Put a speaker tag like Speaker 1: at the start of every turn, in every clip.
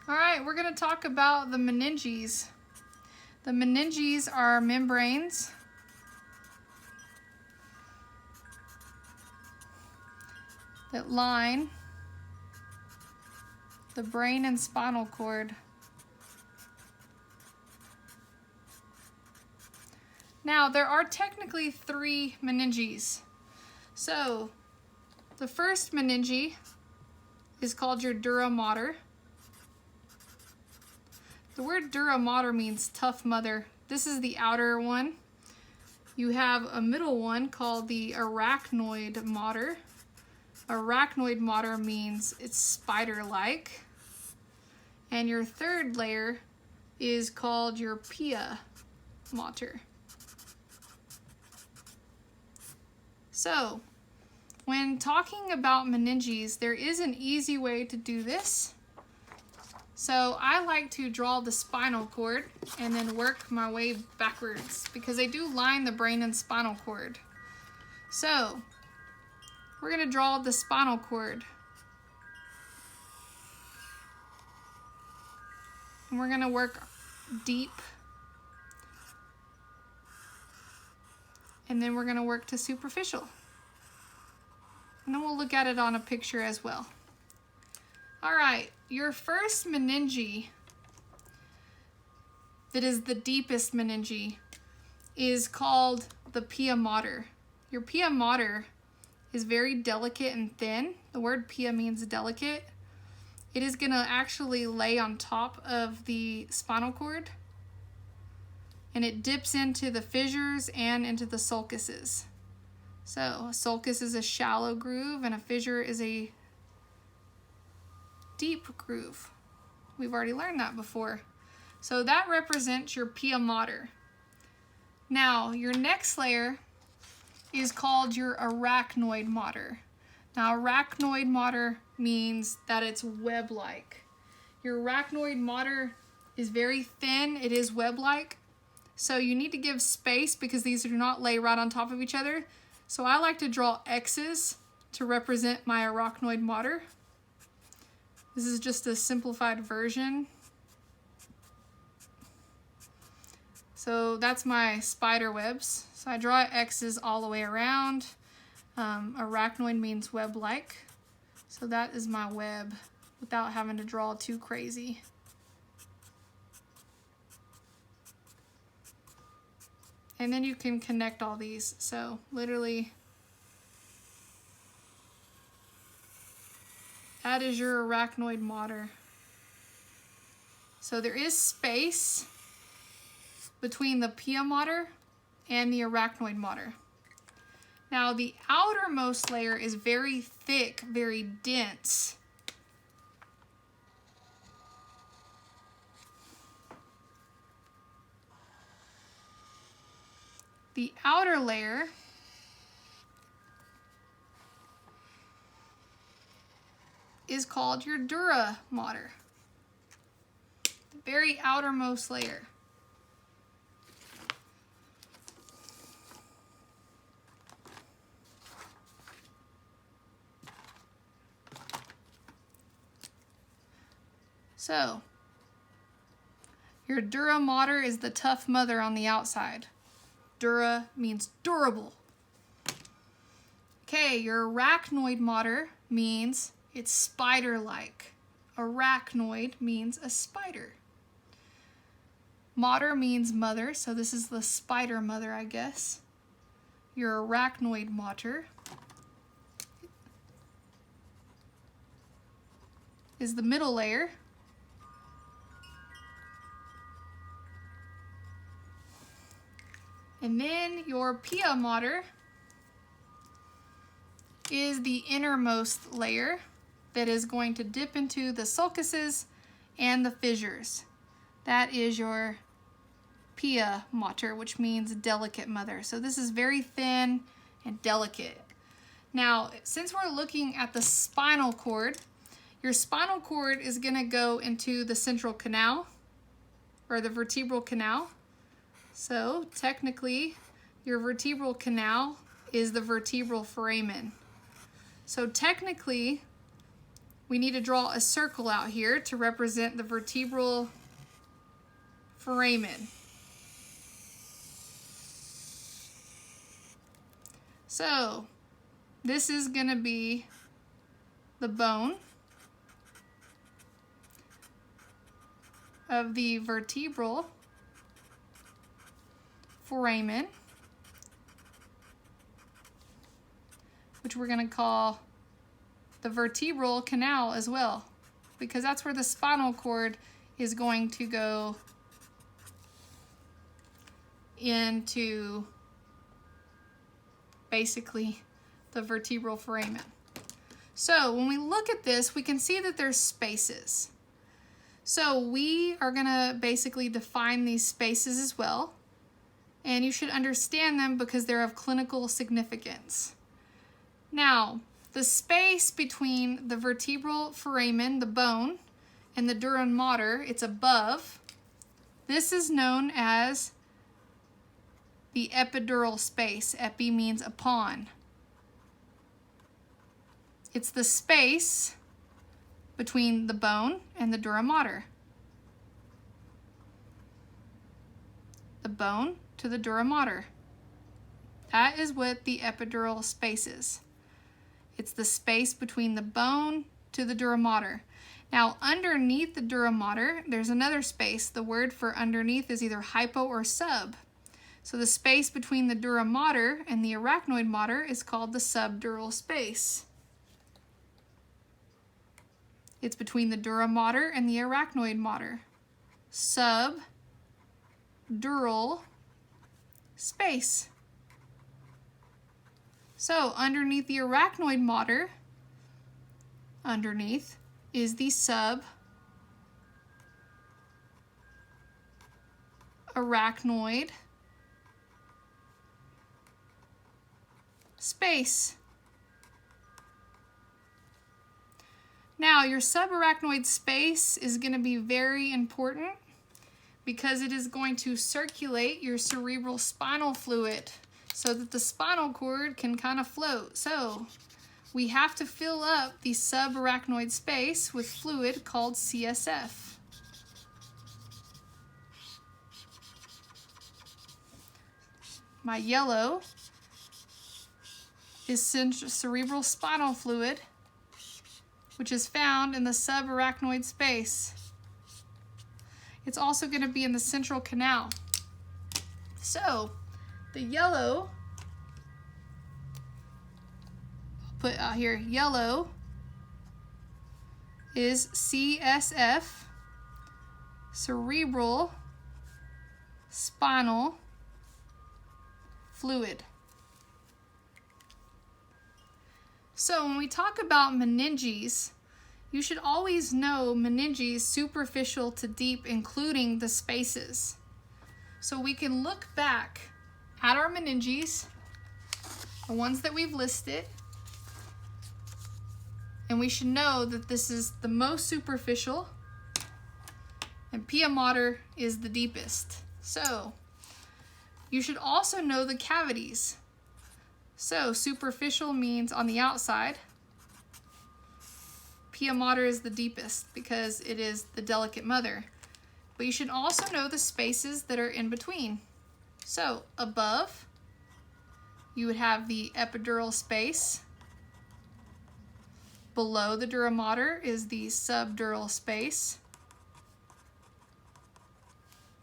Speaker 1: All right, we're going to talk about the meninges. The meninges are membranes that line the brain and spinal cord. Now, there are technically 3 meninges. So, the first meninge is called your Dura Mater. The word Dura Mater means tough mother. This is the outer one. You have a middle one called the Arachnoid Motor. Arachnoid Motor means it's spider-like. And your third layer is called your Pia Mater. So, when talking about meninges, there is an easy way to do this. So I like to draw the spinal cord and then work my way backwards because they do line the brain and spinal cord. So we're going to draw the spinal cord. And we're going to work deep. And then we're going to work to superficial. And then we'll look at it on a picture as well. All right, your first meninge, that is the deepest meninge, is called the Pia Mater. Your Pia Mater is very delicate and thin. The word Pia means delicate. It is going to actually lay on top of the spinal cord, and it dips into the fissures and into the sulcuses. So a sulcus is a shallow groove, and a fissure is a deep groove. We've already learned that before. So that represents your Pia Mater. Now, your next layer is called your Arachnoid Motor. Now, Arachnoid Motor means that it's web-like. Your Arachnoid Motor is very thin. It is web-like. So you need to give space because these do not lay right on top of each other. So I like to draw X's to represent my Arachnoid Motor. This is just a simplified version. So that's my spider webs. So I draw X's all the way around. Arachnoid means web-like. So that is my web without having to draw too crazy. And then you can connect all these. So literally, that is your Arachnoid Motor. So there is space between the Pia Mater and the Arachnoid Motor. Now the outermost layer is very thick, very dense. The outer layer is called your Dura Mater. The very outermost layer. So, your Dura Mater is the tough mother on the outside. Dura means durable. Okay, your Arachnoid Motor means it's spider-like. Arachnoid means a spider. Mater means mother, so this is the spider mother, I guess. Your Arachnoid Motor is the middle layer. And then your Pia Mater is the innermost layer that is going to dip into the sulcuses and the fissures. That is your Pia Mater, which means delicate mother. So this is very thin and delicate. Now, since we're looking at the spinal cord, your spinal cord is going to go into the central canal, or the vertebral canal. So technically, your vertebral canal is the vertebral foramen. So technically, we need to draw a circle out here to represent the vertebral foramen. So this is going to be the bone of the vertebral foramen, which we're going to call the vertebral canal as well, because that's where the spinal cord is going to go into basically the vertebral foramen. So when we look at this, we can see that there's spaces. So we are going to basically define these spaces as well, and you should understand them because they're of clinical significance. Now, the space between the vertebral foramen, the bone, and the Dura Mater, it's above. This is known as the epidural space. Epi means upon. It's the space between the bone and the Dura Mater. The bone to the Dura Mater. That is what the epidural space is. It's the space between the bone to the Dura Mater. Now, underneath the Dura Mater, there's another space. The word for underneath is either hypo or sub. So the space between the Dura Mater and the Arachnoid Motor is called the subdural space. It's between the Dura Mater and the Arachnoid Motor. Subdural space. So underneath the Arachnoid Motor, underneath is the subarachnoid space. Now, your subarachnoid space is going to be very important because it is going to circulate your cerebral spinal fluid so that the spinal cord can kind of float. So we have to fill up the subarachnoid space with fluid called CSF. My yellow is cerebral spinal fluid, which is found in the subarachnoid space. It's also going to be in the central canal. So the yellow, I'll put out here, yellow is CSF, cerebral spinal fluid. So when we talk about meninges, you should always know meninges superficial to deep, including the spaces. So we can look back at our meninges, the ones that we've listed, and we should know that this is the most superficial and Pia Mater is the deepest. So you should also know the cavities. So superficial means on the outside. Pia Mater is the deepest because it is the delicate mother. But you should also know the spaces that are in between. So above, you would have the epidural space. Below the Dura Mater is the subdural space.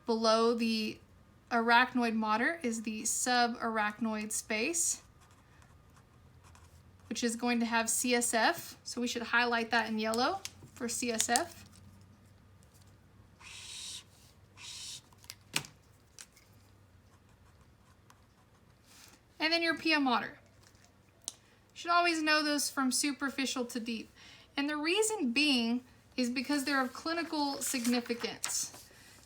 Speaker 1: Below the Arachnoid Motor is the subarachnoid space, which is going to have CSF. So we should highlight that in yellow for CSF. And then your Pia Mater. You should always know those from superficial to deep. And the reason being is because they're of clinical significance.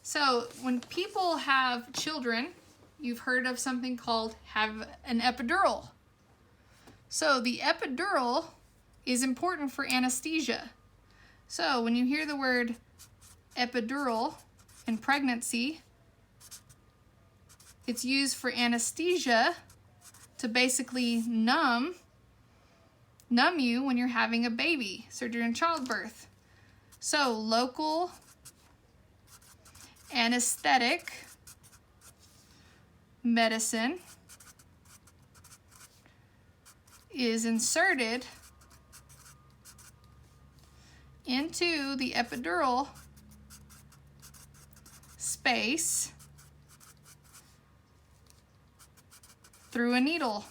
Speaker 1: So when people have children, you've heard of something called have an epidural. So the epidural is important for anesthesia. So when you hear the word epidural in pregnancy, it's used for anesthesia to basically numb numb you when you're having a baby, so during childbirth. So local anesthetic medicine is inserted into the epidural space through a needle.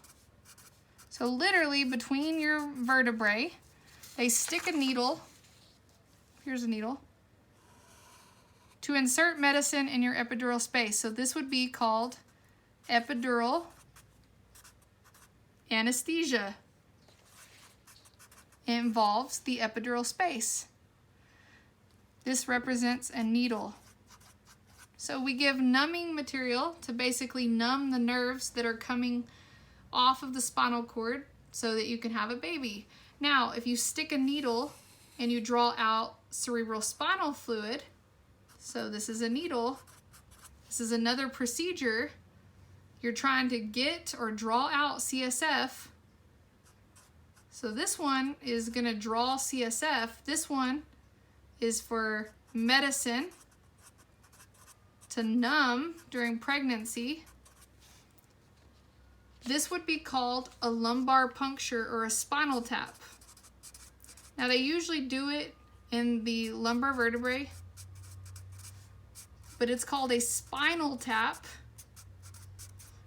Speaker 1: So literally between your vertebrae, they stick a needle, here's a needle, to insert medicine in your epidural space. So this would be called epidural anesthesia. It involves the epidural space. This represents a needle. So we give numbing material to basically numb the nerves that are coming off of the spinal cord so that you can have a baby. Now, if you stick a needle and you draw out cerebral spinal fluid, so this is a needle, this is another procedure, you're trying to get or draw out CSF. So this one is going to draw CSF. This one is for medicine to numb during pregnancy. This would be called a lumbar puncture or a spinal tap. Now they usually do it in the lumbar vertebrae, but it's called a spinal tap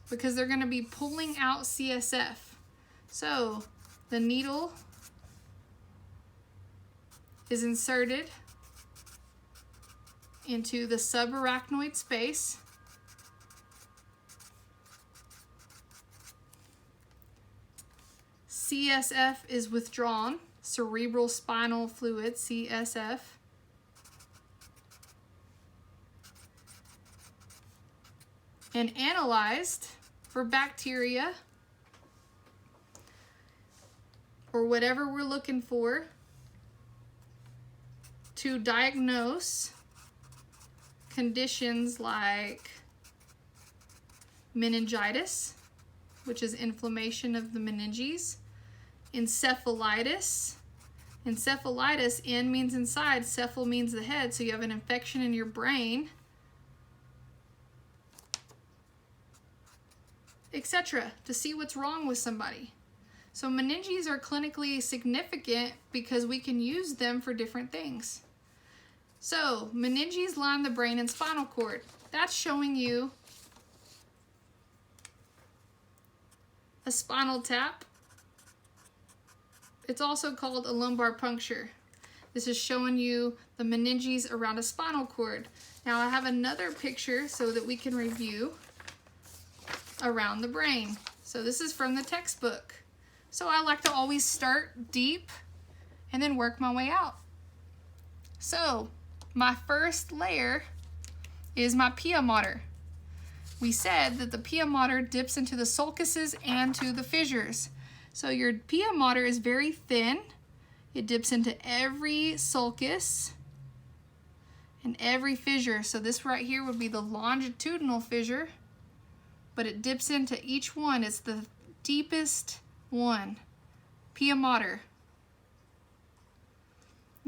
Speaker 1: because they're going to be pulling out CSF. So the needle is inserted into the subarachnoid space. CSF is withdrawn, cerebral spinal fluid, CSF. And analyzed for bacteria or whatever we're looking for to diagnose conditions like meningitis, which is inflammation of the meninges, encephalitis. Encephalitis, en means inside, cephal means the head, so you have an infection in your brain, etc., to see what's wrong with somebody. So meninges are clinically significant because we can use them for different things. So meninges line the brain and spinal cord. That's showing you a spinal tap. It's also called a lumbar puncture. This is showing you the meninges around a spinal cord. Now I have another picture so that we can review around the brain. So this is from the textbook. So I like to always start deep and then work my way out. So my first layer is my Pia Mater. We said that the Pia Mater dips into the sulcuses and to the fissures. So your Pia Mater is very thin. It dips into every sulcus and every fissure. So this right here would be the longitudinal fissure, but it dips into each one. It's the deepest one. Pia Mater.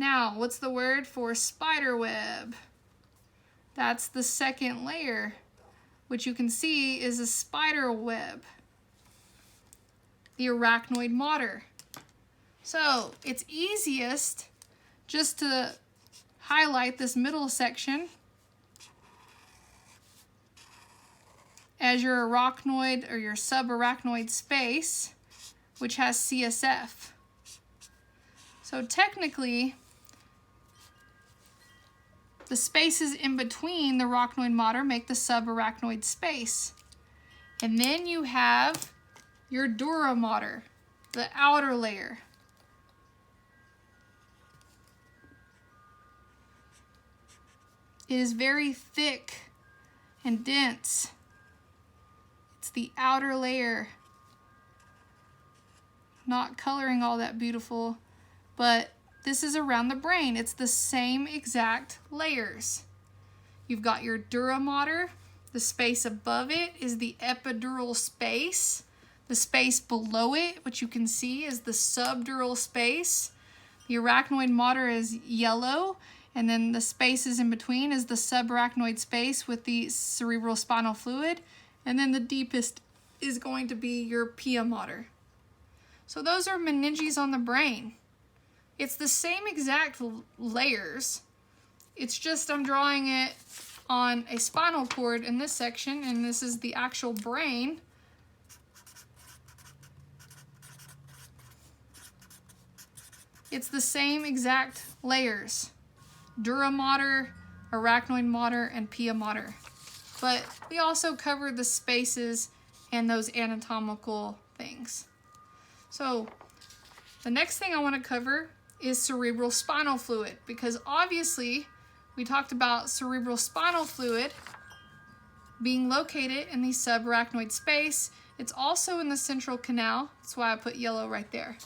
Speaker 1: Now, what's the word for spider web? That's the second layer, which you can see is a spider web. The Arachnoid Motor. So it's easiest just to highlight this middle section as your arachnoid or your subarachnoid space, which has CSF. So technically, the spaces in between the arachnoid motor make the subarachnoid space. And then you have your Dura Mater, the outer layer. It is very thick and dense. It's the outer layer. Not coloring all that beautiful, but this is around the brain. It's the same exact layers. You've got your Dura Mater. The space above it is the Epidural Space. The space below it, which you can see, is the subdural space. The arachnoid motor is yellow, and then the spaces in between is the subarachnoid space with the cerebral spinal fluid, and then the deepest is going to be your Pia Mater. So those are meninges on the brain. It's the same exact layers. It's just I'm drawing it on a spinal cord in this section, and this is the actual brain. It's the same exact layers. Dura Mater, Arachnoid Motor, and Pia Mater. But we also covered the spaces and those anatomical things. So the next thing I want to cover is cerebral spinal fluid, because obviously we talked about cerebral spinal fluid being located in the subarachnoid space. It's also in the central canal. That's why I put yellow right there.